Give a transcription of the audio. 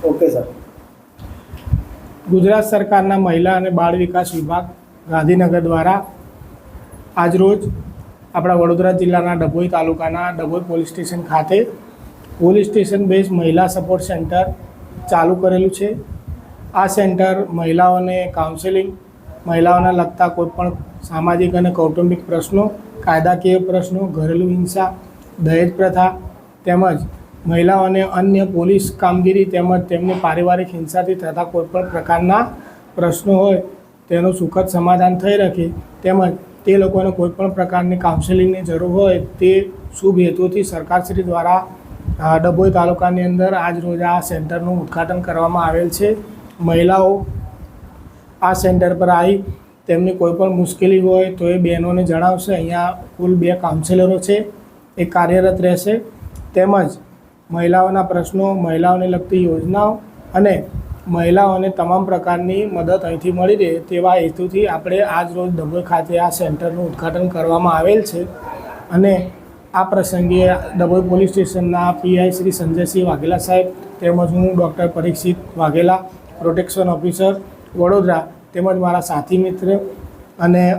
Okay sir. Gujarat સરકારના મહિલા અને બાળ વિકાસ વિભાગ ગાંધીનગર દ્વારા આજરોજ આપણા વડોદરા જિલ્લાના ડભોઈ તાલુકાના ડભોઈ પોલીસ સ્ટેશન ખાતે પોલીસ સ્ટેશન બેઝ મહિલા સપોર્ટ સેન્ટર ચાલુ કરેલું છે. આ સેન્ટર મહિલાઓને કાઉન્સેલિંગ, મહિલાઓને લગતા કોઈપણ સામાજિક અને કૌટુંબિક પ્રશ્નો, કાયદાકીય પ્રશ્નો, ઘરેલું હિંસા, દહેજ પ્રથા તેમજ મહિલાઓને અન્ય પોલીસ કામગીરી તેમજ તેમની પારિવારિક હિંસાથી થતા કોઈપણ પ્રકારના પ્રશ્નો હોય તેનું સુખદ સમાધાન થઈ શકે તેમજ તે લોકોને કોઈપણ પ્રકારની કાઉન્સેલિંગની જરૂર હોય તે શુભ હેતુથી સરકારશ્રી દ્વારા ડભોઈ તાલુકાની અંદર આજ રોજ આ સેન્ટરનું ઉદ્ઘાટન કરવામાં આવેલ છે. મહિલાઓ આ સેન્ટર પર આવી તેમની કોઈપણ મુશ્કેલી હોય તો એ બહેનોને જણાવશે. અહીંયા કુલ 2 કાઉન્સેલરો છે, એ કાર્યરત રહેશે તેમજ મહિલાઓના પ્રશ્નો, મહિલાઓને લગતી યોજનાઓ અને મહિલાઓને તમામ પ્રકારની મદદ અહીંથી મળી રહે તેવા હેતુથી આપણે આજ રોજ ડભોઈ ખાતે આ સેન્ટરનું ઉદ્ઘાટન કરવામાં આવેલ છે. અને આ પ્રસંગે ડભોઈ પોલીસ સ્ટેશનના પીઆઈ શ્રી સંજયસિંહ વાઘેલા સાહેબ તેમજ હું doctor Parikshit Vaghela, protection officer Vadodara તેમજ મારા સાથી મિત્ર અને